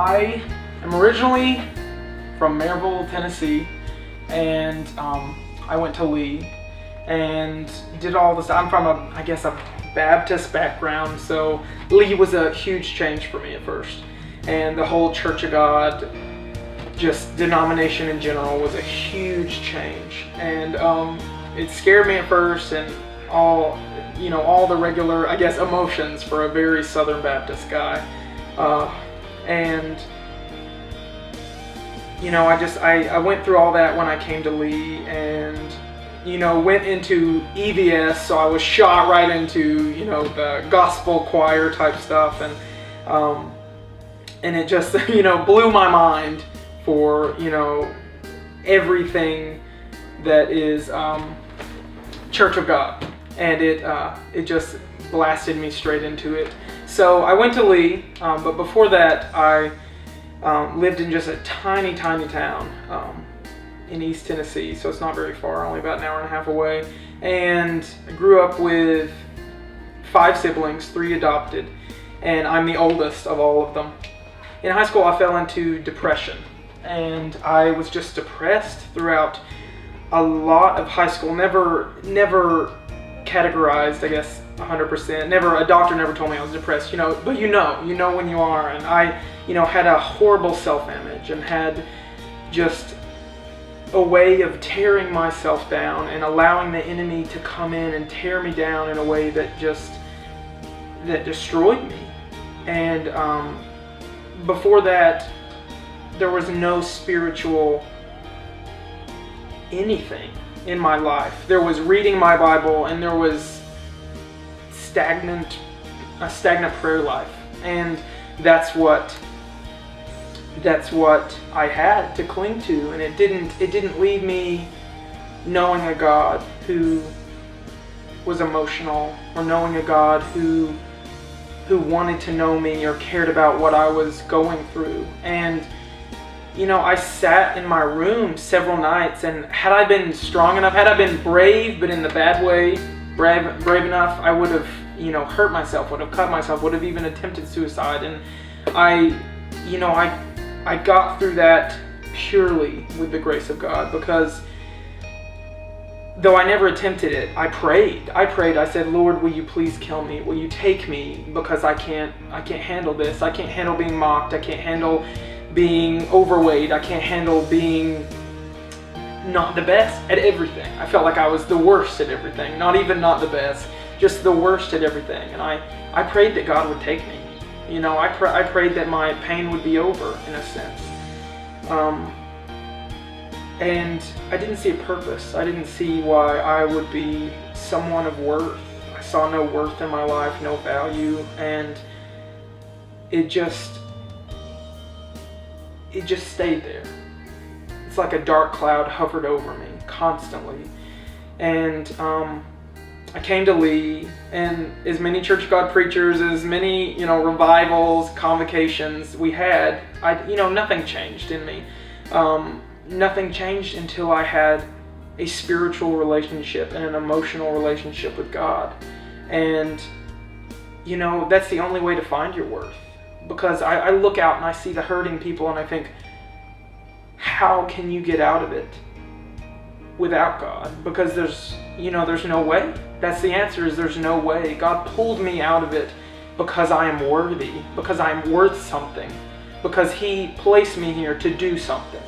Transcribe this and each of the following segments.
I am originally from Maryville, Tennessee, and I went to Lee and did all this. I'm from a Baptist background, so Lee was a huge change for me at first. And the whole Church of God, just denomination in general, was a huge change. And it scared me at first, and all the regular, emotions for a very Southern Baptist guy. I went through all that when I came to Lee, and went into EVS, so I was shot right into the gospel choir type stuff, and it just blew my mind for everything that is Church of God, and it just blasted me straight into it. So I went to Lee, but before that I lived in just a tiny town in East Tennessee, so it's not very far, only about an hour and a half away. And I grew up with 5 siblings, 3 adopted, and I'm the oldest of all of them. In high school, I fell into depression, and I was just depressed throughout a lot of high school. Never categorized, 100%. A doctor never told me I was depressed, but you know when you are. And I, had a horrible self-image and had just a way of tearing myself down and allowing the enemy to come in and tear me down in a way that destroyed me. And before that, there was no spiritual anything in my life. There was reading my Bible, and there was a stagnant prayer life, and that's what I had to cling to. And it didn't leave me knowing a God who was emotional, or knowing a God who wanted to know me or cared about what I was going through. And I sat in my room several nights, and had I been strong enough, had I been brave, but in the bad way, brave enough, I would have hurt myself, would have cut myself, would have even attempted suicide. And I got through that purely with the grace of God, because though I never attempted it, I prayed. I said, Lord, will you please kill me? Will you take me? Because I can't handle this. I can't handle being mocked. I can't handle being overweight. I can't handle being not the best at everything. I felt like I was the worst at everything. Not even not the best, just the worst at everything. And I prayed that God would take me. I prayed that my pain would be over, in a sense. And I didn't see a purpose. I didn't see why I would be someone of worth. I saw no worth in my life, no value, and it just stayed there. It's like a dark cloud hovered over me constantly. And I came to Lee, and as many Church of God preachers, as many revivals, convocations we had, nothing changed in me. Nothing changed until I had a spiritual relationship and an emotional relationship with God. And that's the only way to find your worth. Because I look out and I see the hurting people, and I think, how can you get out of it without God? Because there's no way. That's the answer, is there's no way. God pulled me out of it because I am worthy, because I'm worth something, because He placed me here to do something.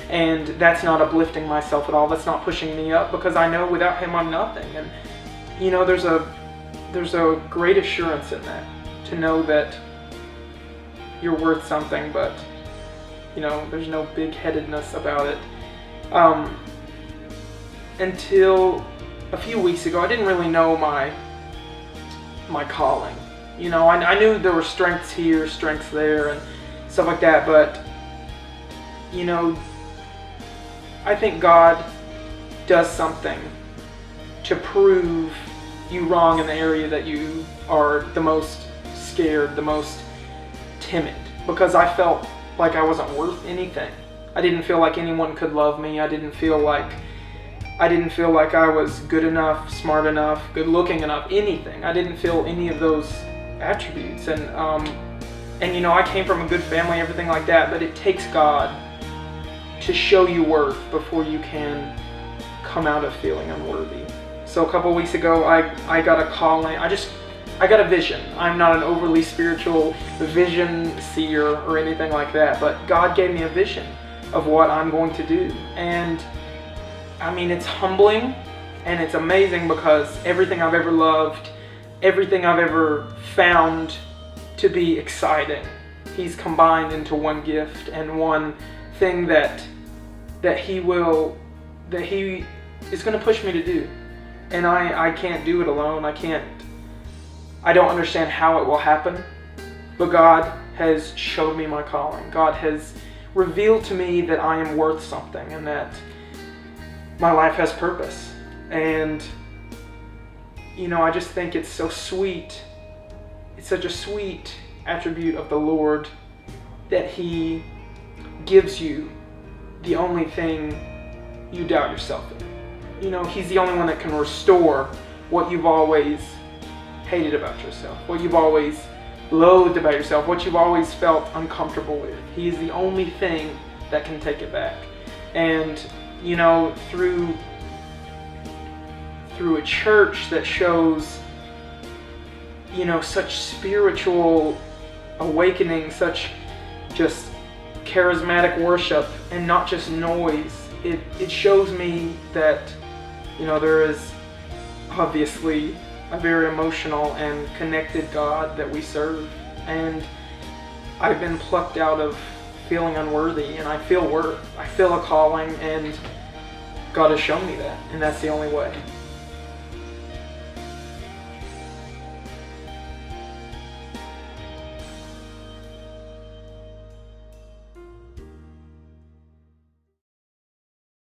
And that's not uplifting myself at all. That's not pushing me up, because I know without Him I'm nothing. And there's a great assurance in that, to know that you're worth something, but there's no big-headedness about it. Until a few weeks ago, I didn't really know my calling. I knew there were strengths here, strengths there, and stuff like that, but I think God does something to prove you wrong in the area that you are the most scared, the most timid, because I felt like I wasn't worth anything. I didn't feel like anyone could love me. I didn't feel like I was good enough, smart enough, good looking enough, anything. I didn't feel any of those attributes. And And I came from a good family, everything like that, but it takes God to show you worth before you can come out of feeling unworthy. So a couple weeks ago, I got a calling. I got a vision. I'm not an overly spiritual vision seer or anything like that, but God gave me a vision of what I'm going to do. And I mean, it's humbling and it's amazing because everything I've ever loved, everything I've ever found to be exciting, He's combined into one gift and one thing that He is going to push me to do. And I can't do it alone. I don't understand how it will happen, but God has showed me my calling. God has revealed to me that I am worth something and that my life has purpose. And I just think it's so sweet. It's such a sweet attribute of the Lord that He gives you the only thing you doubt yourself in. He's the only one that can restore what you've always hated about yourself, what you've always loathed about yourself, what you've always felt uncomfortable with. He is the only thing that can take it back. And through a church that shows such spiritual awakening, such just charismatic worship and not just noise, it shows me that there is obviously a very emotional and connected God that we serve. And I've been plucked out of feeling unworthy, and I feel worth. I feel a calling, and God has shown me that, and that's the only way.